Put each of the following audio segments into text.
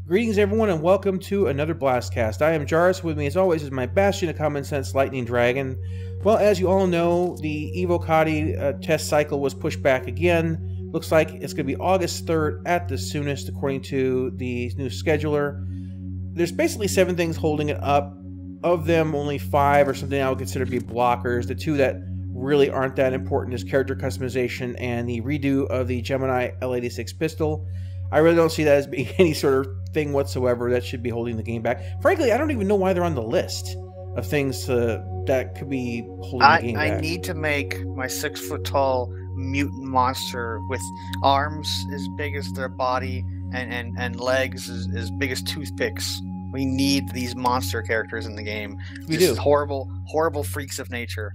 Greetings, everyone, and welcome to another BlastCast. I am Jarvis. With me, as always, is my bastion of common sense, Lightning Dragon. Well, as you all know, the Evocati test cycle was pushed back again. Looks like it's going to be August 3rd at the soonest, according to the new scheduler. There's basically 7 things holding it up. Of them, only 5 or something I would consider to be blockers. The 2 that really aren't that important is character customization and the redo of the Gemini L86 pistol. I really don't see that as being any sort of thing whatsoever that should be holding the game back. Frankly, I don't even know why they're on the list of things that could be holding the game back. I need to make my 6-foot-tall mutant monster with arms as big as their body and legs as big as toothpicks. We need these monster characters in the game. We do. Horrible, horrible freaks of nature.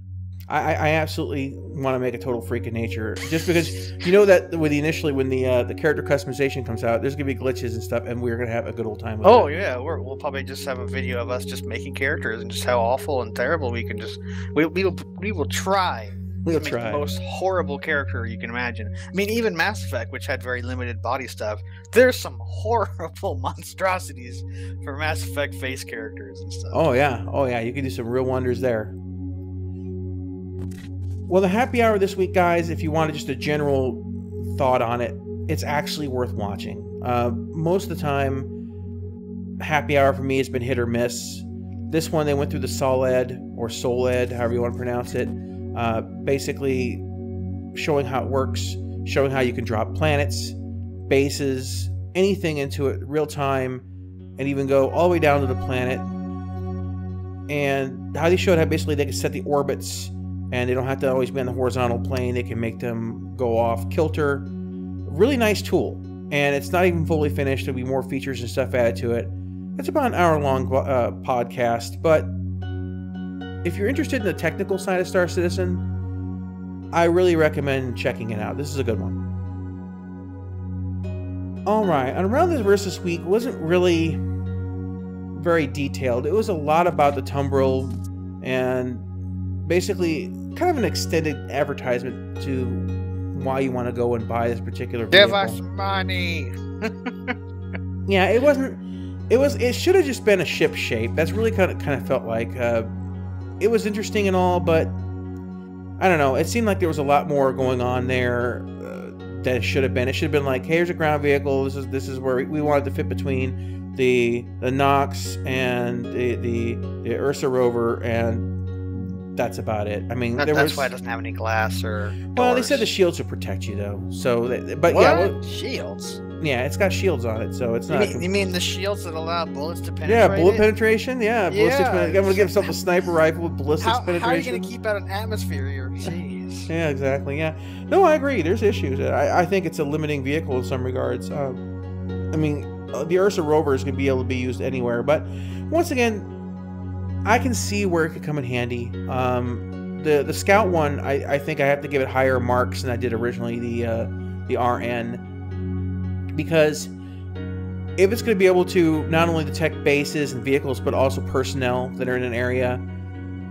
I absolutely want to make a total freak of nature, just because you know that when the character customization comes out, there's gonna be glitches and stuff, and we're gonna have a good old time with it. Oh yeah, we'll probably just have a video of us just making characters and just how awful and terrible we can just we will try. We'll make try the most horrible character you can imagine. I mean, even Mass Effect, which had very limited body stuff, there's some horrible monstrosities for Mass Effect face characters and stuff. Oh yeah, you can do some real wonders there. Well, the happy hour this week, guys, if you wanted just a general thought on it, it's actually worth watching. Most of the time, happy hour for me has been hit or miss. This one, they went through the Soled, or Soled, however you want to pronounce it, basically showing how it works, showing how you can drop planets, bases, anything into it real time, and even go all the way down to the planet. And how they showed how basically they can set the orbits, and they don't have to always be on the horizontal plane. They can make them go off kilter. Really nice tool. And it's not even fully finished. There'll be more features and stuff added to it. It's about an hour-long podcast. But if you're interested in the technical side of Star Citizen, I really recommend checking it out. This is a good one. Alright, and Around the Verse this week wasn't really very detailed. It was a lot about the Tumbrill and basically kind of an extended advertisement to why you want to go and buy this particular vehicle. Give us money. Yeah, it should have just been a ship shape. That's really kind of felt like it was interesting and all, but I don't know. It seemed like there was a lot more going on there than it should have been. It should have been like, hey, here's a ground vehicle. This is where we wanted to fit between the Nox and the Ursa rover, and that's about it. I mean, that's why it doesn't have any glass or doors. Well, they said the shields would protect you though. So, but what? Yeah, well, shields. Yeah, it's got shields on it, so it's not. You mean the shields that allow bullets to penetrate? Yeah, bullet penetration. Yeah, ballistics. Yeah. I'm gonna give myself a sniper rifle with ballistics penetration. How are you gonna keep out an atmosphere here? Jeez. Yeah, exactly. Yeah. No, I agree. There's issues. I think it's a limiting vehicle in some regards. I mean, the Ursa rover is gonna be able to be used anywhere, but once again, I can see where it could come in handy. The Scout one, I think I have to give it higher marks than I did originally, the RN, because if it's going to be able to not only detect bases and vehicles, but also personnel that are in an area,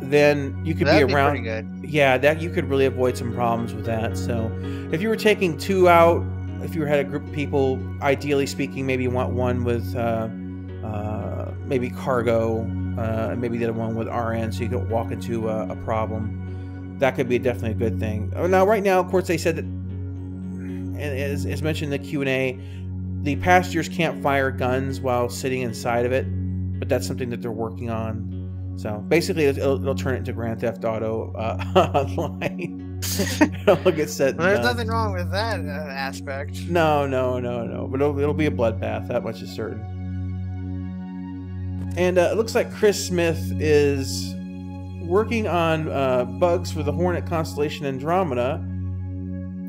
then you could be around. Pretty good. Yeah, that you could really avoid some problems with that. So if you were taking 2 out, if you had a group of people, ideally speaking, maybe you want one with maybe cargo, and maybe the other one with RN, so you don't walk into a problem. That could be definitely a good thing. Now, right now, of course, they said that, and as mentioned in the Q&A, the passengers can't fire guns while sitting inside of it, but that's something that they're working on. So basically, it'll turn it into Grand Theft Auto online. It'll get set. Well, there's nothing wrong with that aspect. No. But it'll be a bloodbath. That much is certain. And it looks like Chris Smith is working on bugs for the Hornet Constellation Andromeda.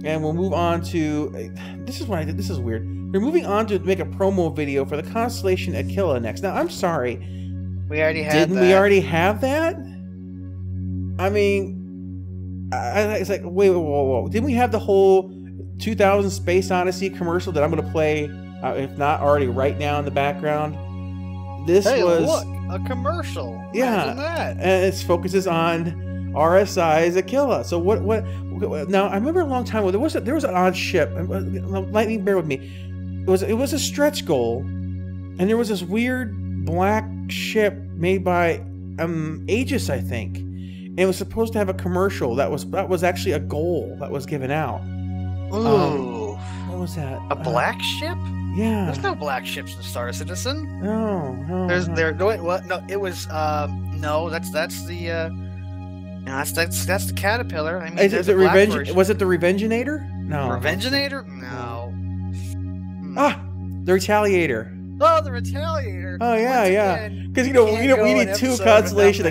And we'll move on to... This is what I did. This is weird. They're moving on to make a promo video for the Constellation Aquila next. Now, I'm sorry. We already had Didn't we already have that? I mean... it's like, wait, whoa. Didn't we have the whole 2000 Space Odyssey commercial that I'm going to play, if not already right now in the background? This was... look, a commercial. Yeah, Imagine that. And it focuses on RSI's Aquila. So what? Now I remember a long time ago there was an odd ship. Lightning, bear with me. It was a stretch goal And there was this weird black ship made by Aegis, I think. And it was supposed to have a commercial. That was actually a goal that was given out. Ooh. What was that? A black ship? Yeah. There's no black ships in Star Citizen. No. No, wait, what? No, it was no, that's the no, that's the Caterpillar. I mean, Is it the Revenge? Was it the Revengeinator? No. Revengeinator? No. Ah, the Retaliator. Oh, the Retaliator. Oh yeah. Because we need two Constellation.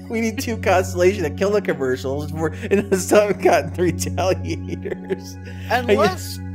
We need two Constellation of killer commercials and still haven't gotten the Retaliators.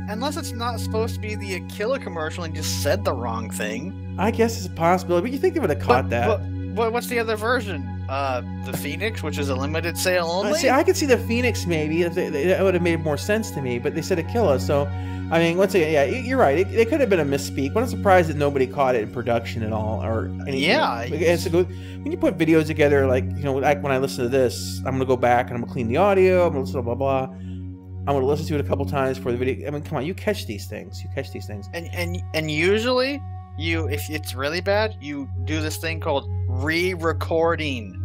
Unless it's not supposed to be the Aquila commercial and just said the wrong thing. I guess it's a possibility, but you think they would have caught that? But what's the other version? The Phoenix, which is a limited sale only. See, I could see the Phoenix maybe. That would have made more sense to me, but they said Aquila, so I mean, once again, yeah, you're right. It could have been a misspeak, but I'm surprised that nobody caught it in production at all or anything. Yeah, when you put videos together, like like when I listen to this, I'm gonna go back and I'm gonna clean the audio. I'm gonna listen to blah blah. I'm gonna listen to it a couple times for the video. I mean, come on, you catch these things. And usually, if it's really bad, you do this thing called re-recording.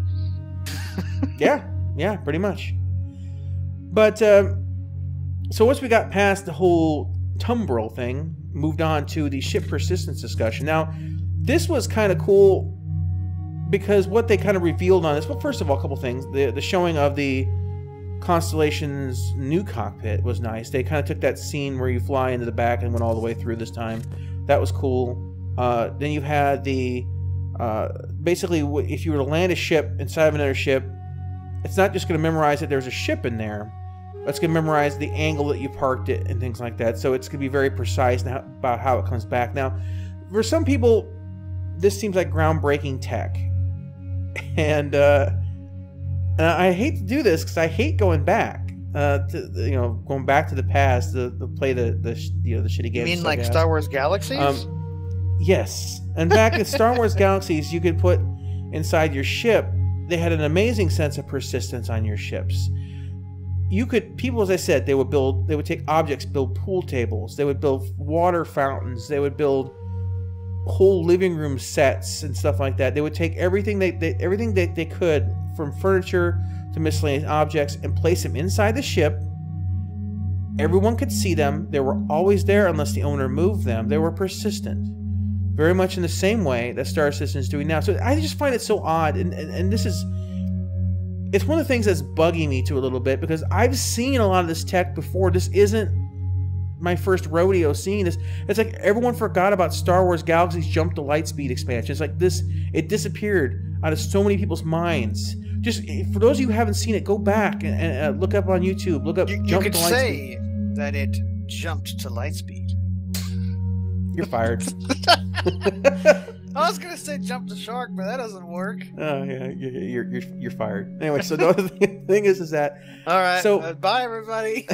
yeah, pretty much. But so once we got past the whole Tumbrill thing, moved on to the ship persistence discussion. Now, this was kind of cool because what they kind of revealed on this. Well, first of all, a couple things. The showing of the Constellation's new cockpit was nice. They kind of took that scene where you fly into the back and went all the way through this time. That was cool. Then you had the basically, if you were to land a ship inside of another ship, it's not just going to memorize that there's a ship in there. It's going to memorize the angle that you parked it and things like that. So it's going to be very precise about how it comes back. Now, for some people, this seems like groundbreaking tech, and I hate to do this because I hate going back going back to the past to play the shitty games. You mean like Star Wars Galaxies? Yes. In fact, in Star Wars Galaxies, you could put inside your ship. They had an amazing sense of persistence on your ships. People, as I said, they would take objects, build pool tables, they would build water fountains, they would build whole living room sets and stuff like that. They would take everything they could, from furniture to miscellaneous objects, and place them inside the ship. Everyone could see them. They were always there unless the owner moved them. They were persistent. Very much in the same way that Star Citizen is doing now. So I just find it so odd, and this is... It's one of the things that's bugging me to a little bit, because I've seen a lot of this tech before. This isn't my first rodeo seeing this. It's like everyone forgot about Star Wars Galaxy's jump to lightspeed expansion. It's like this, it disappeared out of so many people's minds. Just for those of you who haven't seen it, go back and look up on YouTube. Look up jump to lightspeed. You could say that it jumped to lightspeed. You're fired. I was gonna say jump the shark, but that doesn't work. Oh yeah, you're fired. Anyway, so the other thing is that. All right. So bye everybody.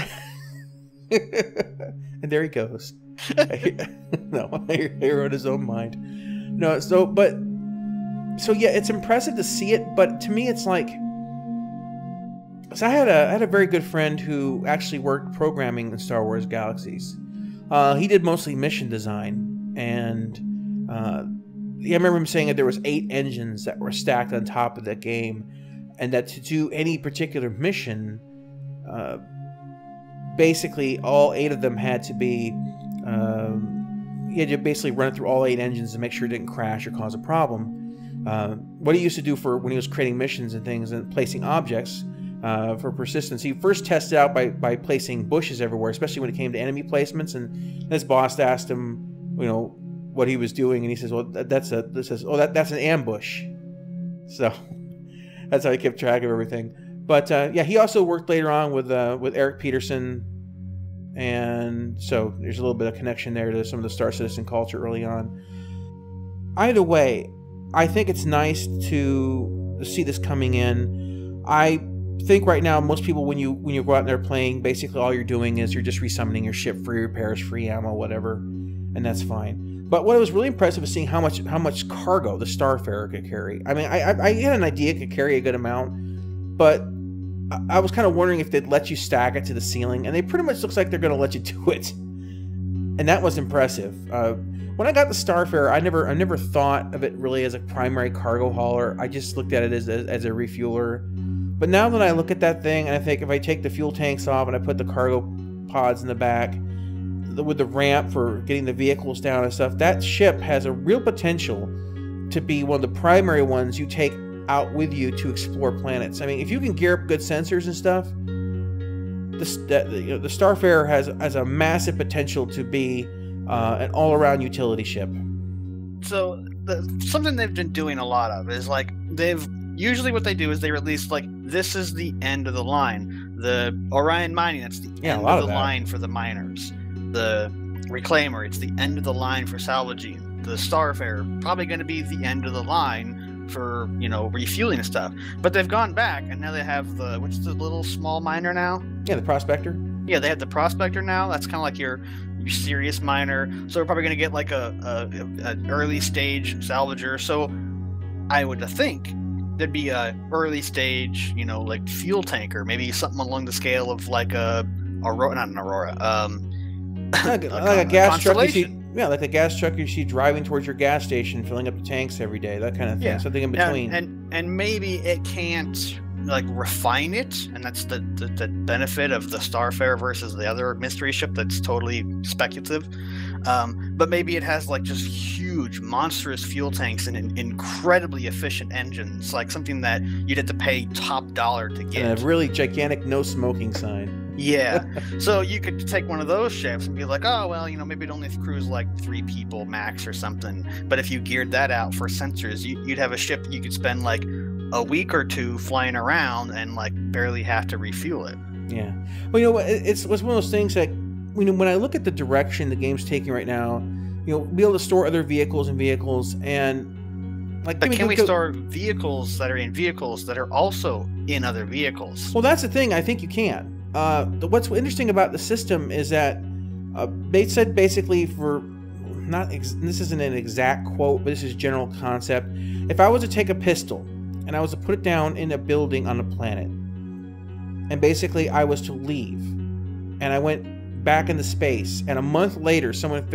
And there he goes. No, he wrote his own mind. No, so yeah, it's impressive to see it, but to me, it's like. So I had a very good friend who actually worked programming in Star Wars Galaxies. He did mostly mission design, and I remember him saying that there was 8 engines that were stacked on top of the game, and that to do any particular mission, basically all 8 of them had to be, you had to basically run it through all 8 engines to make sure it didn't crash or cause a problem. What he used to do for when he was creating missions and things and placing objects for persistence, he first tested out by placing bushes everywhere, especially when it came to enemy placements, and his boss asked him, what he was doing, and he says, well, that's an ambush. So that's how he kept track of everything. But yeah, he also worked later on with Eric Peterson, and so there's a little bit of connection there to some of the Star Citizen culture early on. Either way, I think it's nice to see this coming in. I think right now most people, when you go out there playing, basically all you're doing is you're just resummoning your ship, free repairs, free ammo, whatever, and that's fine. But what was really impressive is seeing how much cargo the Starfarer could carry. I mean, I had an idea it could carry a good amount, but I was kind of wondering if they'd let you stack it to the ceiling, and they pretty much looks like they're going to let you do it. and that was impressive. When I got the Starfarer, I never thought of it really as a primary cargo hauler. I just looked at it as a refueler. But now that I look at that thing, and I think if I take the fuel tanks off and I put the cargo pods in the back, with the ramp for getting the vehicles down and stuff, that ship has a real potential to be one of the primary ones you take out with you to explore planets. I mean, if you can gear up good sensors and stuff, the Starfarer has a massive potential to be an all-around utility ship. So something they've been doing a lot of is like usually what they do is they release like, this is the end of the line. The Orion Mining, that's the end of the line for the miners. The Reclaimer, it's the end of the line for salvaging. The Starfarer, probably going to be the end of the line for, refueling and stuff. But they've gone back, and now they have what's the little small miner now? Yeah, the Prospector. Yeah, they have the Prospector now. That's kind of like your serious miner. So we're probably going to get like an early stage salvager. So I would think there'd be a early stage, like fuel tanker, maybe something along the scale of like not an Aurora, like a gas truck you see. Yeah, like the gas truck you see driving towards your gas station, filling up the tanks every day, that kind of thing. Yeah. Something in between. And maybe it can't like refine it, and that's the benefit of the Starfarer versus the other mystery ship that's totally speculative. But maybe it has like just huge, monstrous fuel tanks and incredibly efficient engines, like something that you'd have to pay top dollar to get. And a really gigantic no smoking sign. Yeah. So you could take one of those ships and be like, oh, well, maybe it only cruise like 3 people max or something. But if you geared that out for sensors, you'd have a ship you could spend like a week or 2 flying around and like barely have to refuel it. Yeah. Well, it's one of those things that, when I look at the direction the game's taking right now, be able to store other vehicles and like. But can we store vehicles that are in vehicles that are also in other vehicles? Well, that's the thing. I think you can. What's interesting about the system is that they said basically this isn't an exact quote, but this is general concept. If I was to take a pistol and I was to put it down in a building on a planet, and basically I was to leave, and I went back into space, and a month later someone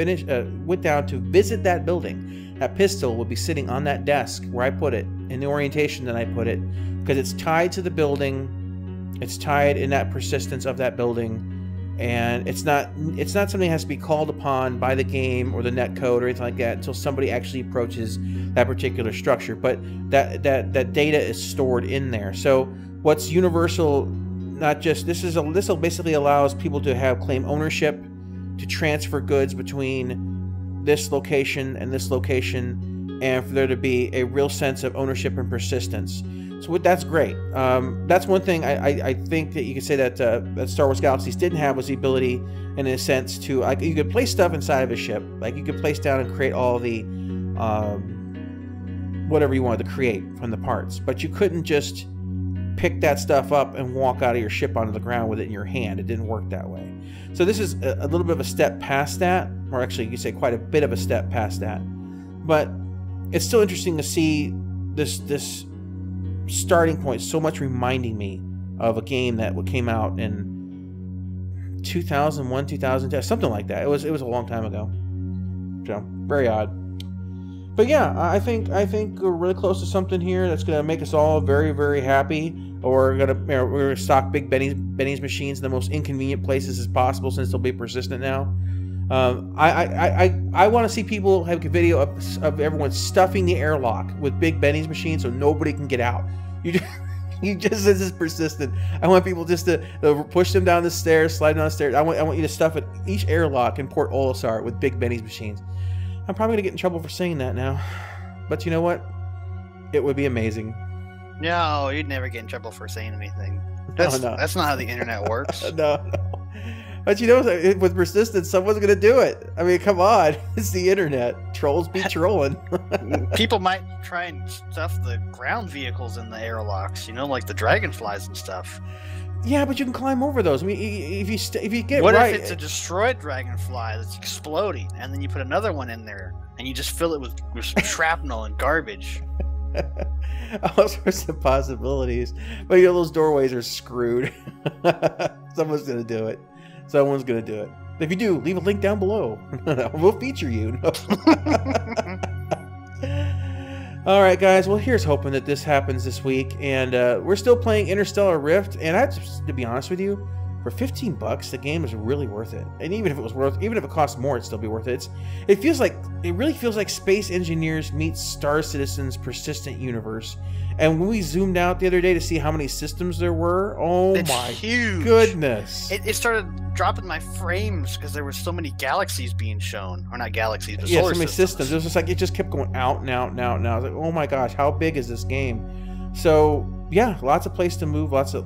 went down to visit that building, that pistol would be sitting on that desk where I put it, in the orientation that I put it, because it's tied to the building, it's tied in that persistence of that building, and it's not something that has to be called upon by the game or the netcode or anything like that until somebody actually approaches that particular structure. But that data is stored in there. So what's universal, not just this will basically allows people to claim ownership, to transfer goods between this location and this location, and for there to be a real sense of ownership and persistence. So that's great. That's one thing I think that you could say that Star Wars Galaxies didn't have, was the ability, in a sense, to you could place stuff inside of a ship. Like you could place down and create all the whatever you wanted to create from the parts, but you couldn't just pick that stuff up and walk out of your ship onto the ground with it in your hand. It didn't work that way. So this is a little bit of a step past that, or actually you could say quite a bit of a step past that. But it's still interesting to see this starting point so much reminding me of a game that came out in 2001, 2010, something like that. It was a long time ago. So very odd. But yeah, I think we're really close to something here that's going to make us all very, very happy. Or we're gonna stock Big Benny's machines in the most inconvenient places as possible, since they'll be persistent now. I want to see people have a video of everyone stuffing the airlock with Big Benny's machines so nobody can get out. You just this is persistent. I want people just to push them down the stairs, slide down the stairs. I want you to stuff each airlock in Port Olisar with Big Benny's machines. I'm probably gonna get in trouble for saying that now, but you know what? It would be amazing. No, you'd never get in trouble for saying anything. That's not how the internet works. No. But with persistence, someone's going to do it. I mean, come on. It's the internet. Trolls be trolling. People might try and stuff the ground vehicles in the airlocks, like the dragonflies and stuff. Yeah, but you can climb over those. I mean, if you get what right... if it's a destroyed dragonfly that's exploding, and then you put another one in there, and you just fill it with shrapnel and garbage? All sorts of possibilities. But those doorways are screwed. Someone's going to do it. If you do, leave a link down below. We'll feature you. All right, guys. Well, here's hoping that this happens this week. And we're still playing Interstellar Rift. And to be honest with you, for $15, the game is really worth it. And even if it costs more, it'd still be worth it. It really feels like Space Engineers meets Star Citizen's persistent universe. And when we zoomed out the other day to see how many systems there were, it's my huge. Goodness. It started dropping my frames because there were so many galaxies being shown. Or not galaxies, but solar so many systems. It was just like, it just kept going out and out and out and out. I was like, oh my gosh, how big is this game? So, yeah, lots of place to move, lots of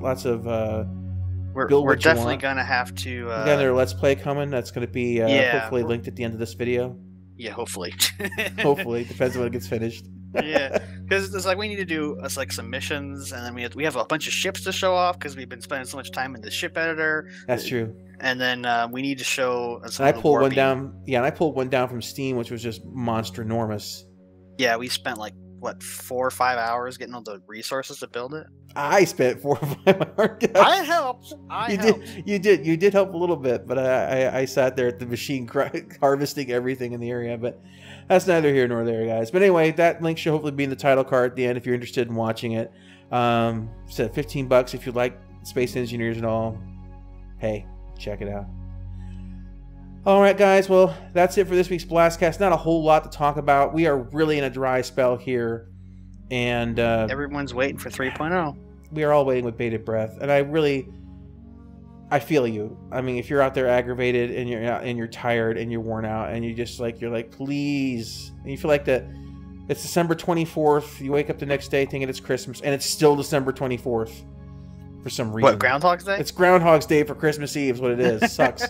we're definitely going to have to... we got another Let's Play coming. That's going to be hopefully linked at the end of this video. Yeah, hopefully. Hopefully. Depends on when it gets finished. Yeah, because it's like we need to do some missions, and then we have a bunch of ships to show off because we've been spending so much time in the ship editor. That's true. And then we need to show. And I pulled one down. Yeah, and I pulled one down from Steam, which was just monster enormous. Yeah, we spent like 4 or 5 hours getting all the resources to build it. I spent 4 or 5 hours. I helped. You did help a little bit, but I sat there at the machine harvesting everything in the area, but. That's neither here nor there, guys. But anyway, that link should hopefully be in the title card at the end if you're interested in watching it. Said $15 if you like Space Engineers and all. Hey, check it out. All right, guys. Well, that's it for this week's BlastCast. Not a whole lot to talk about. We are really in a dry spell here, and everyone's waiting for 3.0. We are all waiting with bated breath, and I feel you. I mean, if you're out there aggravated and you're tired and you're worn out and you're like, please. And you feel like it's December 24th. You wake up the next day thinking it's Christmas and it's still December 24th for some reason. What, Groundhog's Day? It's Groundhog's Day for Christmas Eve is what it is. It sucks.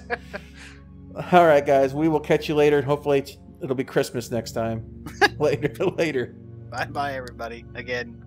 All right, guys. We will catch you later. And hopefully it'll be Christmas next time. Later. Bye-bye, everybody. Again.